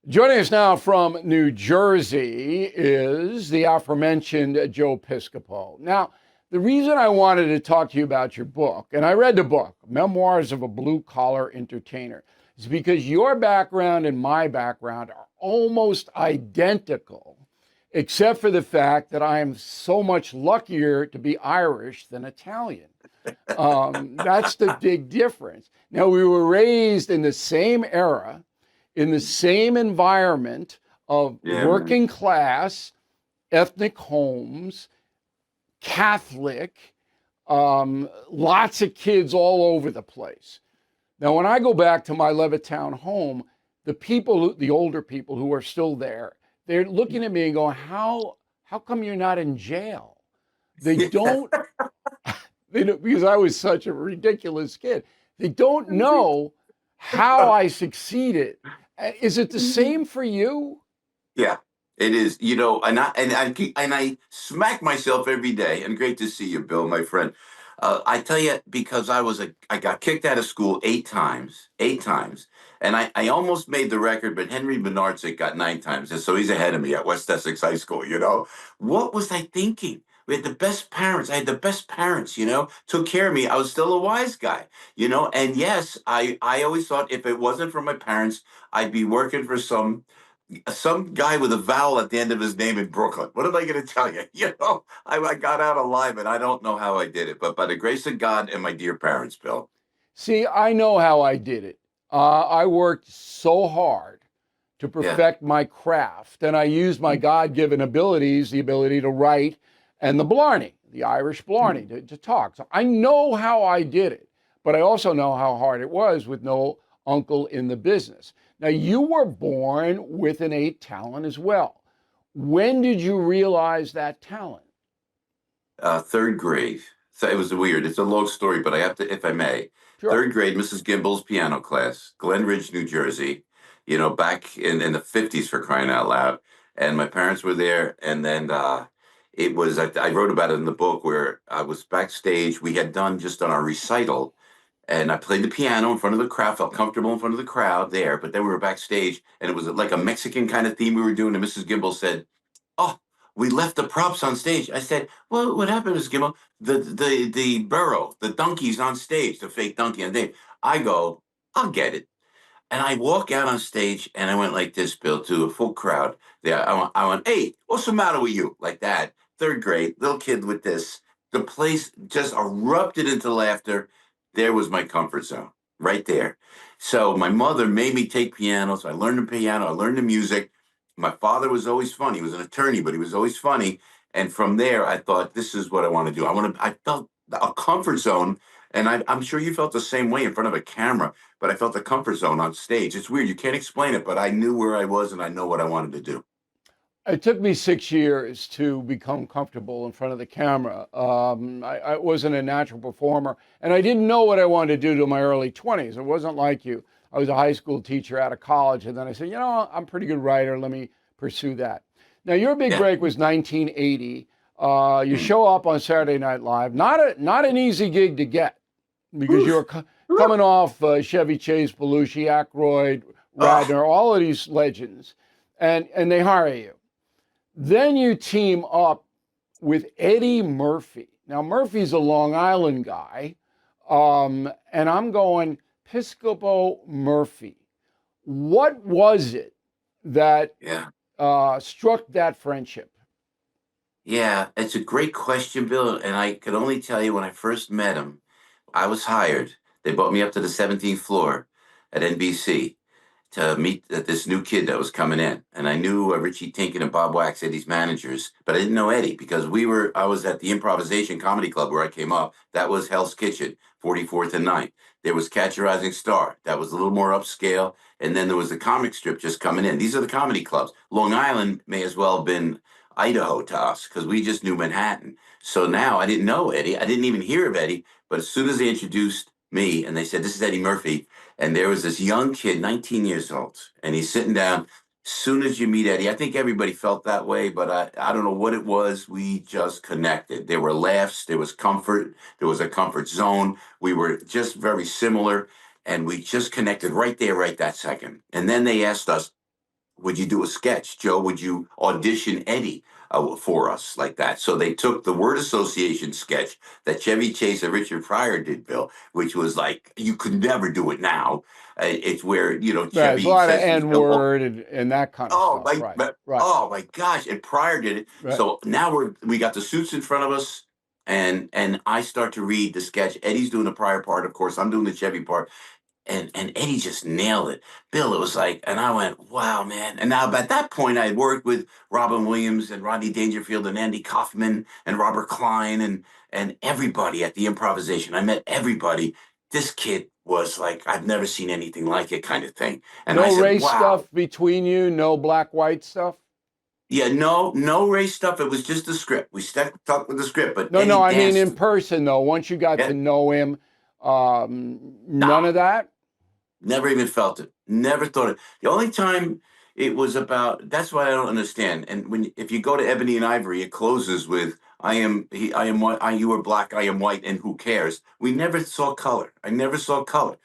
Joining us now from New Jersey is the aforementioned Joe Piscopo. Now, the reason I wanted to talk to you about your book, and I read the book, Memoirs of a Blue Collar Entertainer, is because your background and my background are almost identical, except for the fact that I am so much luckier to be Irish than Italian. That's the big difference. Now, we were raised in the same era, in the same environment of Yeah, man. working class, ethnic homes, Catholic, lots of kids all over the place. Now, when I go back to my Levittown home, the older people who are still there, they're looking at me and going, how come you're not in jail? They don't, because I was such a ridiculous kid. They don't know how I succeeded. Is it the same for you? Yeah, it is. And I smack myself every day. And great to see you, Bill, my friend. I tell you, because I got kicked out of school eight times, and I almost made the record, but Henry Bernardzik got 9 times, and so he's ahead of me at West Essex High School. What was I thinking? We had the best parents. I had the best parents. Took care of me. I was still a wise guy. And yes, I always thought if it wasn't for my parents, I'd be working for some guy with a vowel at the end of his name in Brooklyn. What am I going to tell you? I got out alive, and I don't know how I did it, but by the grace of God and my dear parents, Bill. See, I know how I did it. I worked so hard to Yeah. perfect my craft, and I used my God given abilities, the ability to write, and the blarney, the Irish blarney, to talk. So I know how I did it, but I also know how hard it was with no uncle in the business. Now, you were born with innate talent as well. When did you realize that talent? Third grade. So it was weird. It's a long story, but I have to, if I may. Sure. Third grade, Mrs. Gimbel's piano class, Glen Ridge, New Jersey, back in the 50s for crying out loud. And my parents were there. And then I wrote about it in the book where I was backstage. We had just done our recital, and I played the piano in front of the crowd, felt comfortable in front of the crowd there. But then we were backstage, and it was like a Mexican kind of theme we were doing. And Mrs. Gimbel said, "Oh, we left the props on stage." I said, "Well, what happened, Mrs. Gimbel? The burro, the donkey's on stage, the fake donkey on stage." I go, "I'll get it." And I walk out on stage, and I went like this, Bill, to a full crowd. There, I went, "Hey, what's the matter with you?" Like that. Third grade, little kid with this. The place just erupted into laughter. There was my comfort zone, right there. So my mother made me take piano. So I learned the piano. I learned the music. My father was always funny. He was an attorney, but he was always funny. And from there, I thought, this is what I want to do. I felt a comfort zone, and I'm sure you felt the same way in front of a camera, but I felt the comfort zone on stage. It's weird. You can't explain it, but I knew where I was and I know what I wanted to do. It took me 6 years to become comfortable in front of the camera. I wasn't a natural performer, and I didn't know what I wanted to do till my early 20s. It wasn't like you. I was a high school teacher out of college, and then I said, I'm a pretty good writer. Let me pursue that. Now, your big Yeah. break was 1980. You show up on Saturday Night Live. Not an easy gig to get because you were coming off Chevy Chase, Belushi, Aykroyd, Oh, Radner, all of these legends, and they hire you. Then you team up with Eddie Murphy. Now, Murphy's a Long Island guy, and I'm going, Piscopo Murphy. What was it that yeah. struck that friendship? Yeah. It's a great question, Bill. And I could only tell you when I first met him, I was hired. They brought me up to the 17th floor at NBC to meet this new kid that was coming in. And I knew Richie Tinkin and Bob Wax, Eddie's managers, but I didn't know Eddie because I was at the Improvisation Comedy Club where I came up. That was Hell's Kitchen, 44th and 9th. There was Catch a Rising Star. That was a little more upscale. And then there was the comic strip just coming in. These are the comedy clubs. Long Island may as well have been Idaho to us because we just knew Manhattan. So now I didn't know Eddie. I didn't even hear of Eddie. But as soon as they introduced me and they said, "This is Eddie Murphy," and there was this young kid, 19 years old, and he's sitting down. Soon as you meet Eddie, I think everybody felt that way, but I don't know what it was. We just connected. There were laughs, there was comfort, there was a comfort zone. We were just very similar, and we just connected right there, right that second. And then they asked us, would you do a sketch? Joe, would you audition Eddie for us like that? So they took the word association sketch that Chevy Chase and Richard Pryor did, Bill, which was like, you could never do it now. It's where, Right. There's a Chevy lot of says, N-word and that kind of oh stuff. my, Right. Right. oh my gosh! And Pryor did it. Right. So now we got the suits in front of us, and I start to read the sketch. Eddie's doing the Pryor part, of course. I'm doing the Chevy part, and Eddie just nailed it. Bill, it was like, and I went, wow, man. And now at that point, I had worked with Robin Williams and Rodney Dangerfield and Andy Kaufman and Robert Klein and everybody at the improvisation. I met everybody. This kid was like, I've never seen anything like it, kind of thing. And I No said, race wow. stuff between you. No black-white stuff. Yeah, no race stuff. It was just the script. We stuck with the script, but No, no. Eddie I mean, danced. in person though. Once you got to Yeah, know him, none nah, of that. never even felt it. Never thought it. The only time it was about. That's why I don't understand. And if you go to Ebony and Ivory, it closes with I am white. You are black. I am white, and who cares? We never saw color. I never saw color.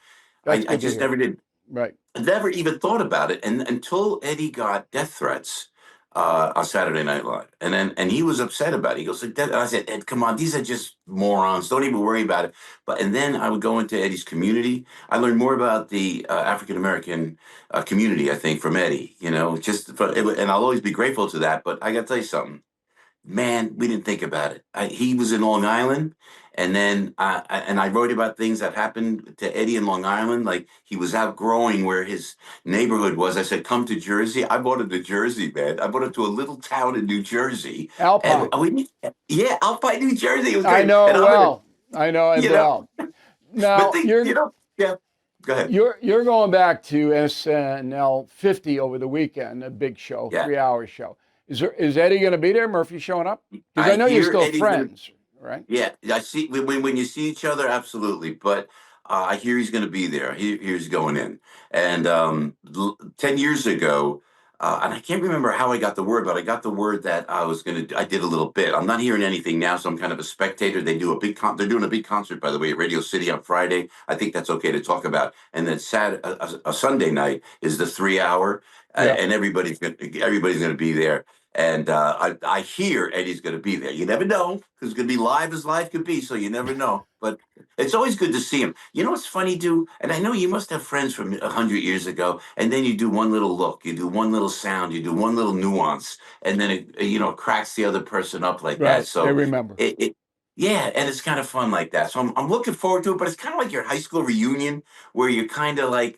That's I good to just hear. never did. Right. I never even thought about it, and until Eddie got death threats on Saturday Night Live, and he was upset about it. He goes, like, I said, Ed, come on, these are just morons. Don't even worry about it. And then I would go into Eddie's community. I learned more about the African American community, I think, from Eddie. And I'll always be grateful to that. But I got to tell you something. Man, we didn't think about it. He was in Long Island, and then I wrote about things that happened to Eddie in Long Island. Like he was outgrowing where his neighborhood was. I said, "Come to Jersey." I brought him to Jersey, man. I brought him to a little town in New Jersey, and Alpine. yeah, Alpine, New Jersey. It was I great. know And it I'm gonna, well. I know it you know, well. but Now yeah. Go ahead. you're going back to SNL 50 over the weekend, a big show, Yeah, 3 hour show. Is Eddie going to be there? Murphy showing up? Because I I know you're hear still Eddie's gonna. friends, right? Yeah, I see. When you see each other, absolutely. But I hear he's going to be there. He's going in. And 10 years ago, and I can't remember how I got the word, but I got the word that I was going to. I did a little bit. I'm not hearing anything now, so I'm kind of a spectator. They're doing a big concert, by the way, at Radio City on Friday. I think that's okay to talk about. And then a Sunday night is the 3 hour, Yeah. and everybody's going to be there. And I hear Eddie's going to be there. You never know because it's going to be live as live could be. So you never know. But it's always good to see him. You know what's funny, dude? And I know you must have friends from 100 years ago. And then you do one little look, you do one little sound, you do one little nuance, and then it cracks the other person up like that. Right. They So remember. yeah, and it's kind of fun like that. So I'm looking forward to it. But it's kind of like your high school reunion where you're kind of like,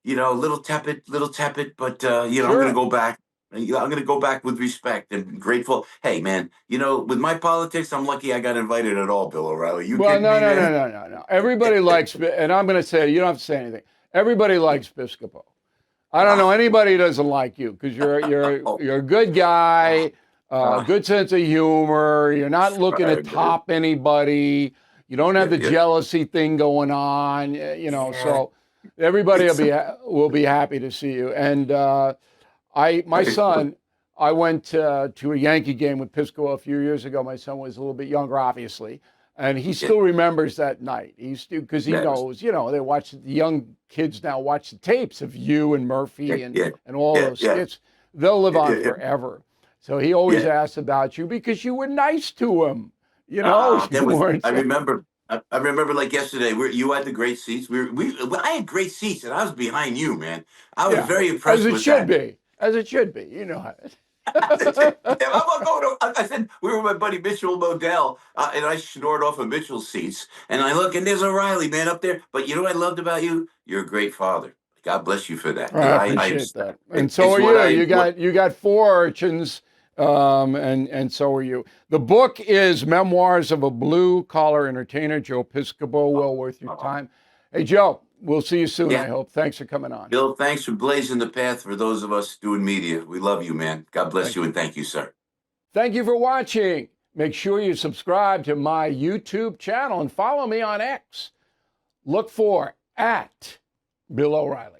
a little tepid. But I'm going to Sure. go back. I'm going to go back with respect and grateful. Hey, man, with my politics, I'm lucky I got invited at all, Bill O'Reilly. You Well, kidding no, me, no, no, man? no, no, no. Everybody likes, and I'm going to say, you don't have to say anything. Everybody likes Piscopo. I don't know Ah, anybody who doesn't like you because oh, you're a good guy, ah, good sense of humor. You're not looking to sorry, man. top anybody. You don't have Yeah, the yeah, jealousy thing going on. yeah. So everybody It's will be happy to see you. And my son, I went to a Yankee game with Pisco a few years ago. My son was a little bit younger, obviously, and he yeah, still remembers that night. He's still because he yeah, knows, they watch the young kids now watch the tapes of you and yeah, Murphy and yeah, and all yeah, those yeah, skits. They'll live yeah, on yeah. forever. So he always Yeah. asks about you because you were nice to him. That You was. weren't. I remember. I remember like yesterday. You had the great seats. I had great seats, and I was behind you, man. I was Yeah, very as impressed it with should that. be, as it should be. You know. I'm going to, I said we were with my buddy Mitchell Modell, and I snored off of Mitchell's seats, and I look, and there's O'Reilly, man, up there. But you know what I loved about you? You're a great father. God bless you for that, because I I appreciate that, and so it's are what you. I what. You got four urchins, and so are you. The book is Memoirs of a Blue Collar Entertainer, Joe Piscopo. Well worth your Uh, time. Hey, Joe, we'll see you soon. I yeah, hope. Thanks for coming on. Bill, thanks for blazing the path for those of us doing media. We love you, man. God bless Thank you, you. and thank you, sir. Thank you for watching. Make sure you subscribe to my YouTube channel and follow me on X. Look for @Bill O'Reilly.